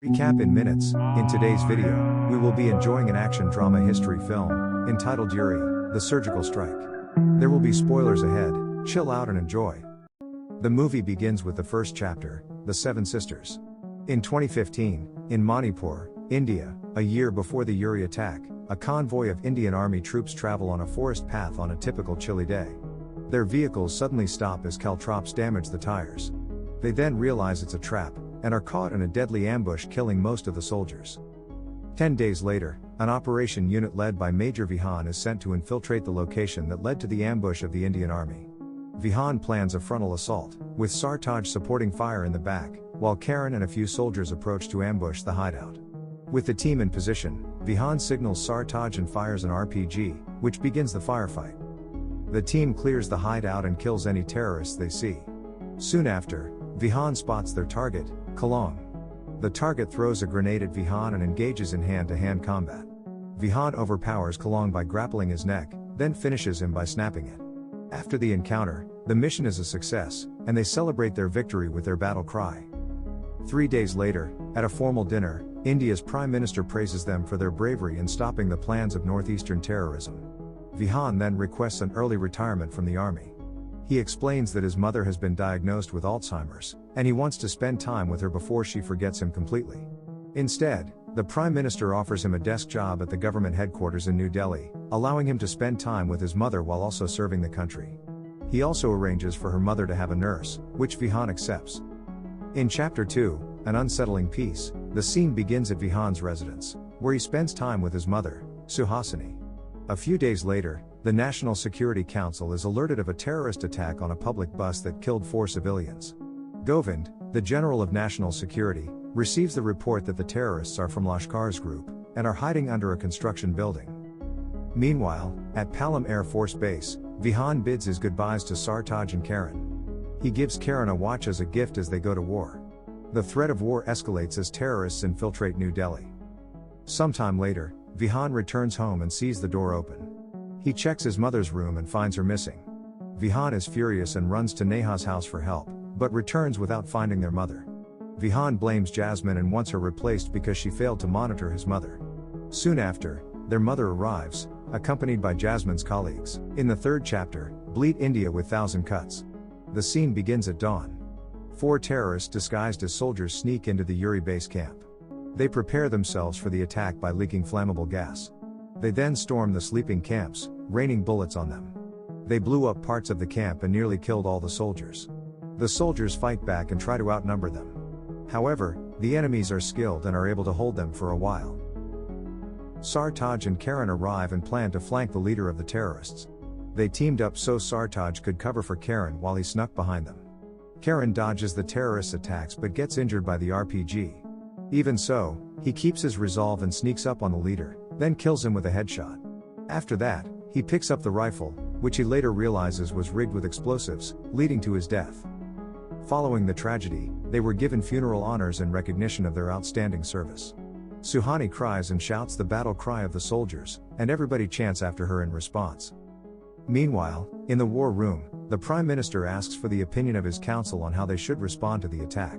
Recap in minutes. In today's video, we will be enjoying an action drama history film, entitled Yuri, The Surgical Strike. There will be spoilers ahead, chill out and enjoy. The movie begins with the first chapter, The Seven Sisters. In 2015, in Manipur, India, a year before the Yuri attack, a convoy of Indian Army troops travel on a forest path on a typical chilly day. Their vehicles suddenly stop as caltrops damage the tires. They then realize it's a trap, and are caught in a deadly ambush, killing most of the soldiers. 10 days later, an operation unit led by Major Vihan is sent to infiltrate the location that led to the ambush of the Indian Army. Vihan plans a frontal assault, with Sartaj supporting fire in the back, while Karen and a few soldiers approach to ambush the hideout. With the team in position, Vihan signals Sartaj and fires an RPG, which begins the firefight. The team clears the hideout and kills any terrorists they see. Soon after, Vihan spots their target, Kalong. The target throws a grenade at Vihan and engages in hand-to-hand combat. Vihan overpowers Kalong by grappling his neck, then finishes him by snapping it. After the encounter, the mission is a success, and they celebrate their victory with their battle cry. 3 days later, at a formal dinner, India's Prime Minister praises them for their bravery in stopping the plans of northeastern terrorism. Vihan then requests an early retirement from the army. He explains that his mother has been diagnosed with Alzheimer's, and he wants to spend time with her before she forgets him completely. Instead, the Prime Minister offers him a desk job at the government headquarters in New Delhi, allowing him to spend time with his mother while also serving the country. He also arranges for her mother to have a nurse, which Vihan accepts. In Chapter 2, An Unsettling Peace, the scene begins at Vihan's residence, where he spends time with his mother, Suhasini. A few days later, the National Security Council is alerted of a terrorist attack on a public bus that killed 4 civilians. Govind, the General of National Security, receives the report that the terrorists are from Lashkar's group, and are hiding under a construction building. Meanwhile, at Palam Air Force Base, Vihan bids his goodbyes to Sartaj and Karen. He gives Karen a watch as a gift as they go to war. The threat of war escalates as terrorists infiltrate New Delhi. Sometime later, Vihan returns home and sees the door open. He checks his mother's room and finds her missing. Vihan is furious and runs to Neha's house for help, but returns without finding their mother. Vihan blames Jasmine and wants her replaced because she failed to monitor his mother. Soon after, their mother arrives, accompanied by Jasmine's colleagues. In the third chapter, Bleed India with 1,000 Cuts. The scene begins at dawn. 4 terrorists disguised as soldiers sneak into the Yuri base camp. They prepare themselves for the attack by leaking flammable gas. They then storm the sleeping camps, raining bullets on them. They blew up parts of the camp and nearly killed all the soldiers. The soldiers fight back and try to outnumber them. However, the enemies are skilled and are able to hold them for a while. Sartaj and Karen arrive and plan to flank the leader of the terrorists. They teamed up so Sartaj could cover for Karen while he snuck behind them. Karen dodges the terrorists' attacks but gets injured by the RPG. Even so, he keeps his resolve and sneaks up on the leader, then kills him with a headshot. After that, he picks up the rifle, which he later realizes was rigged with explosives, leading to his death. Following the tragedy, they were given funeral honors in recognition of their outstanding service. Suhani cries and shouts the battle cry of the soldiers, and everybody chants after her in response. Meanwhile, in the war room, the Prime Minister asks for the opinion of his council on how they should respond to the attack.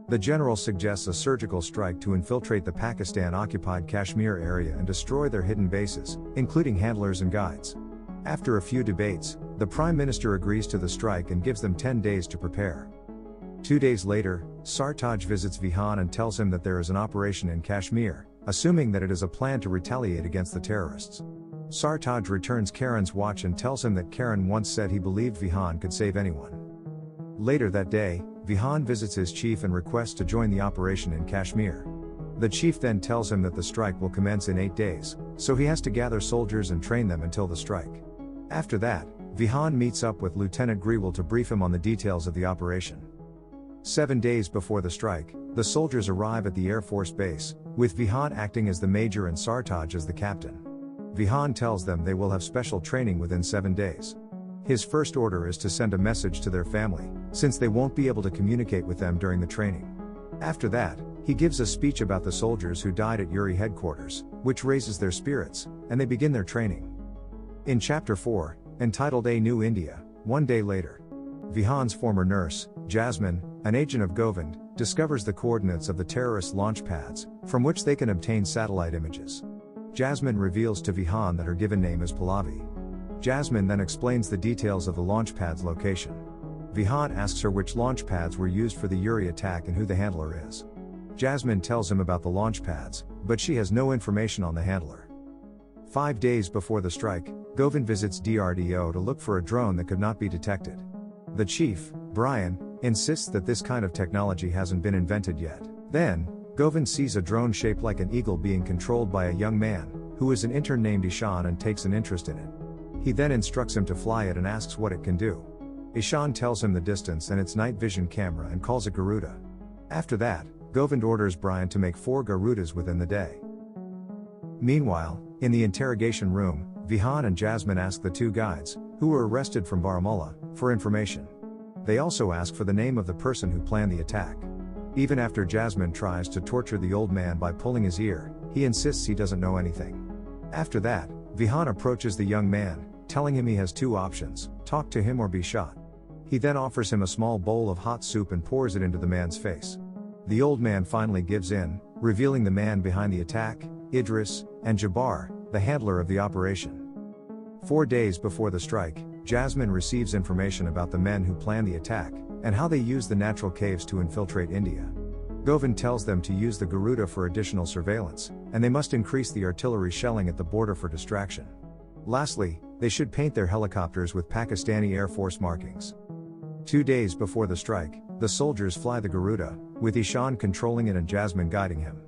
The general suggests a surgical strike to infiltrate the Pakistan-occupied Kashmir area and destroy their hidden bases, including handlers and guides. After a few debates, the Prime Minister agrees to the strike and gives them 10 days to prepare. 2 days later, Sartaj visits Vihan and tells him that there is an operation in Kashmir, assuming that it is a plan to retaliate against the terrorists. Sartaj returns Karen's watch and tells him that Karen once said he believed Vihan could save anyone. Later that day, Vihan visits his chief and requests to join the operation in Kashmir. The chief then tells him that the strike will commence in 8 days, so he has to gather soldiers and train them until the strike. After that, Vihan meets up with Lieutenant Grewal to brief him on the details of the operation. 7 days before the strike, the soldiers arrive at the Air Force Base, with Vihan acting as the major and Sartaj as the captain. Vihan tells them they will have special training within 7 days. His first order is to send a message to their family, since they won't be able to communicate with them during the training. After that, he gives a speech about the soldiers who died at Yuri headquarters, which raises their spirits, and they begin their training. In Chapter 4, entitled A New India, 1 day later, Vihan's former nurse, Jasmine, an agent of Govind, discovers the coordinates of the terrorists' launch pads, from which they can obtain satellite images. Jasmine reveals to Vihan that her given name is Pallavi. Jasmine then explains the details of the launch pad's location. Vihan asks her which launch pads were used for the Yuri attack and who the handler is. Jasmine tells him about the launch pads, but she has no information on the handler. 5 days before the strike, Govind visits DRDO to look for a drone that could not be detected. The chief, Brian, insists that this kind of technology hasn't been invented yet. Then, Govind sees a drone shaped like an eagle being controlled by a young man, who is an intern named Ishan and takes an interest in it. He then instructs him to fly it and asks what it can do. Ishan tells him the distance and its night vision camera and calls it Garuda. After that, Govind orders Brian to make 4 Garudas within the day. Meanwhile, in the interrogation room, Vihan and Jasmine ask the 2 guides, who were arrested from Baramulla, for information. They also ask for the name of the person who planned the attack. Even after Jasmine tries to torture the old man by pulling his ear, he insists he doesn't know anything. After that, Vihan approaches the young man, telling him he has 2 options, talk to him or be shot. He then offers him a small bowl of hot soup and pours it into the man's face. The old man finally gives in, revealing the man behind the attack, Idris, and Jabbar, the handler of the operation. 4 days before the strike, Jasmine receives information about the men who planned the attack, and how they used the natural caves to infiltrate India. Govind tells them to use the Garuda for additional surveillance, and they must increase the artillery shelling at the border for distraction. Lastly, they should paint their helicopters with Pakistani Air Force markings. 2 days before the strike, the soldiers fly the Garuda, with Ishan controlling it and Jasmine guiding him.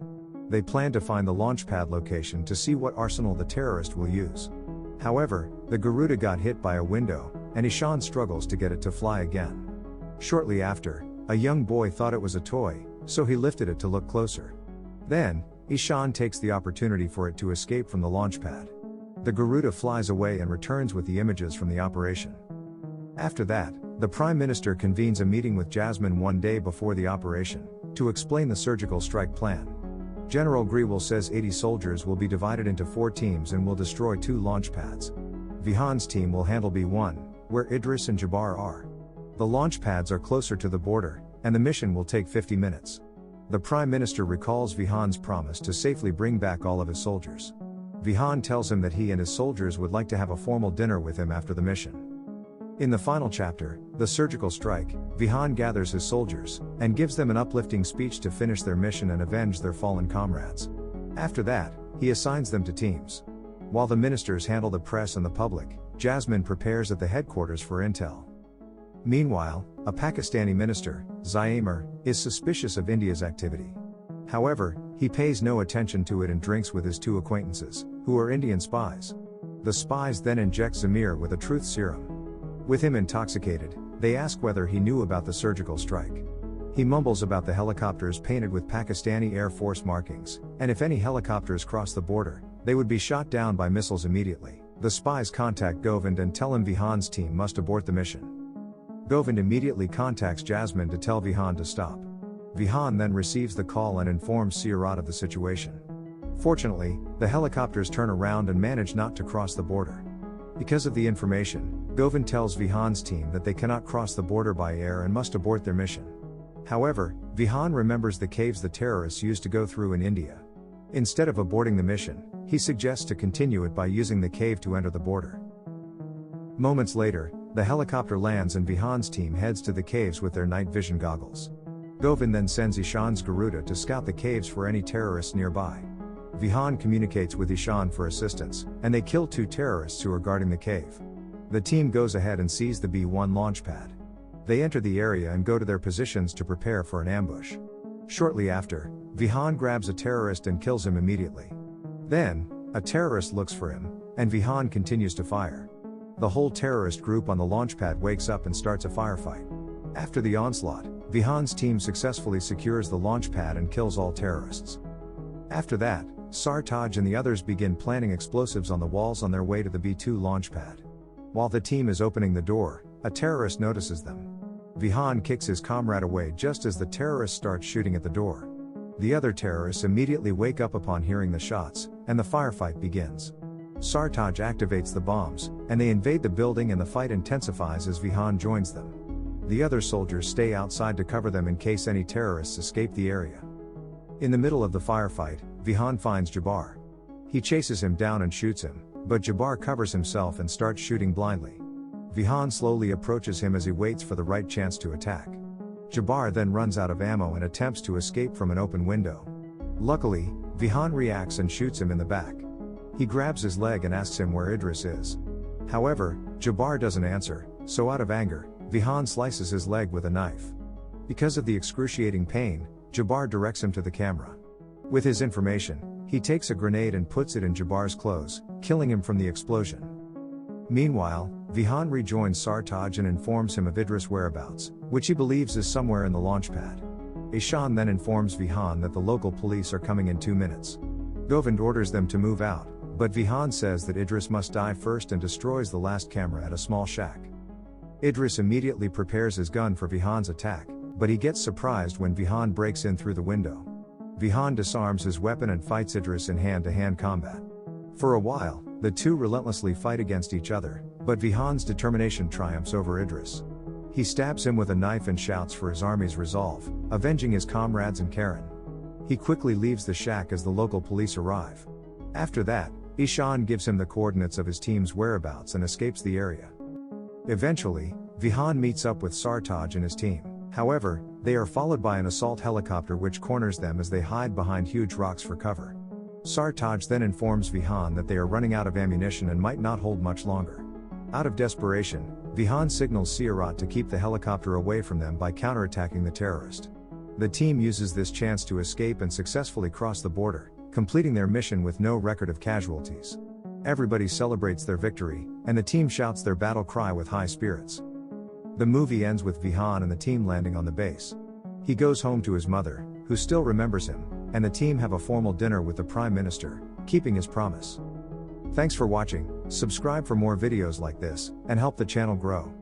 They plan to find the launch pad location to see what arsenal the terrorist will use. However, the Garuda got hit by a window, and Ishan struggles to get it to fly again. Shortly after, a young boy thought it was a toy, so he lifted it to look closer. Then, Ishan takes the opportunity for it to escape from the launch pad. The Garuda flies away and returns with the images from the operation. After that, the Prime Minister convenes a meeting with Jasmine 1 day before the operation, to explain the surgical strike plan. General Grewal says 80 soldiers will be divided into 4 teams and will destroy 2 launch pads. Vihan's team will handle B1, where Idris and Jabbar are. The launch pads are closer to the border, and the mission will take 50 minutes. The Prime Minister recalls Vihan's promise to safely bring back all of his soldiers. Vihan tells him that he and his soldiers would like to have a formal dinner with him after the mission. In the final chapter, The Surgical Strike, Vihan gathers his soldiers, and gives them an uplifting speech to finish their mission and avenge their fallen comrades. After that, he assigns them to teams. While the ministers handle the press and the public, Jasmine prepares at the headquarters for intel. Meanwhile, a Pakistani minister, Zaimur, is suspicious of India's activity. However, he pays no attention to it and drinks with his 2 acquaintances, who are Indian spies. The spies then inject Zamir with a truth serum. With him intoxicated, they ask whether he knew about the surgical strike. He mumbles about the helicopters painted with Pakistani Air Force markings, and if any helicopters cross the border, they would be shot down by missiles immediately. The spies contact Govind and tell him Vihan's team must abort the mission. Govind immediately contacts Jasmine to tell Vihan to stop. Vihan then receives the call and informs Sirat of the situation. Fortunately, the helicopters turn around and manage not to cross the border. Because of the information, Govind tells Vihan's team that they cannot cross the border by air and must abort their mission. However, Vihan remembers the caves the terrorists used to go through in India. Instead of aborting the mission, he suggests to continue it by using the cave to enter the border. Moments later, the helicopter lands and Vihan's team heads to the caves with their night vision goggles. Govind then sends Ishan's Garuda to scout the caves for any terrorists nearby. Vihan communicates with Ishan for assistance, and they kill 2 terrorists who are guarding the cave. The team goes ahead and sees the B1 launch pad. They enter the area and go to their positions to prepare for an ambush. Shortly after, Vihan grabs a terrorist and kills him immediately. Then, a terrorist looks for him, and Vihan continues to fire. The whole terrorist group on the launch pad wakes up and starts a firefight. After the onslaught, Vihan's team successfully secures the launch pad and kills all terrorists. After that, Sartaj and the others begin planting explosives on the walls on their way to the B2 launch pad. While the team is opening the door, a terrorist notices them. Vihan kicks his comrade away just as the terrorist starts shooting at the door. The other terrorists immediately wake up upon hearing the shots, and the firefight begins. Sartaj activates the bombs, and they invade the building and the fight intensifies as Vihan joins them. The other soldiers stay outside to cover them in case any terrorists escape the area. In the middle of the firefight, Vihan finds Jabbar. He chases him down and shoots him, but Jabbar covers himself and starts shooting blindly. Vihan slowly approaches him as he waits for the right chance to attack. Jabbar then runs out of ammo and attempts to escape from an open window. Luckily, Vihan reacts and shoots him in the back. He grabs his leg and asks him where Idris is. However, Jabbar doesn't answer, so out of anger, Vihan slices his leg with a knife. Because of the excruciating pain, Jabbar directs him to the camera. With his information, he takes a grenade and puts it in Jabbar's clothes, killing him from the explosion. Meanwhile, Vihan rejoins Sartaj and informs him of Idris' whereabouts, which he believes is somewhere in the launch pad. Ishan then informs Vihan that the local police are coming in 2 minutes. Govind orders them to move out, but Vihan says that Idris must die first and destroys the last camera at a small shack. Idris immediately prepares his gun for Vihan's attack, but he gets surprised when Vihan breaks in through the window. Vihan disarms his weapon and fights Idris in hand-to-hand combat. For a while, the two relentlessly fight against each other, but Vihan's determination triumphs over Idris. He stabs him with a knife and shouts for his army's resolve, avenging his comrades and Karen. He quickly leaves the shack as the local police arrive. After that, Ishan gives him the coordinates of his team's whereabouts and escapes the area. Eventually, Vihan meets up with Sartaj and his team. However, they are followed by an assault helicopter which corners them as they hide behind huge rocks for cover. Sartaj then informs Vihan that they are running out of ammunition and might not hold much longer. Out of desperation, Vihan signals Siarat to keep the helicopter away from them by counterattacking the terrorist. The team uses this chance to escape and successfully cross the border, completing their mission with no record of casualties. Everybody celebrates their victory, and the team shouts their battle cry with high spirits. The movie ends with Vihan and the team landing on the base. He goes home to his mother, who still remembers him, and the team have a formal dinner with the Prime Minister, keeping his promise. Thanks for watching, subscribe for more videos like this, and help the channel grow.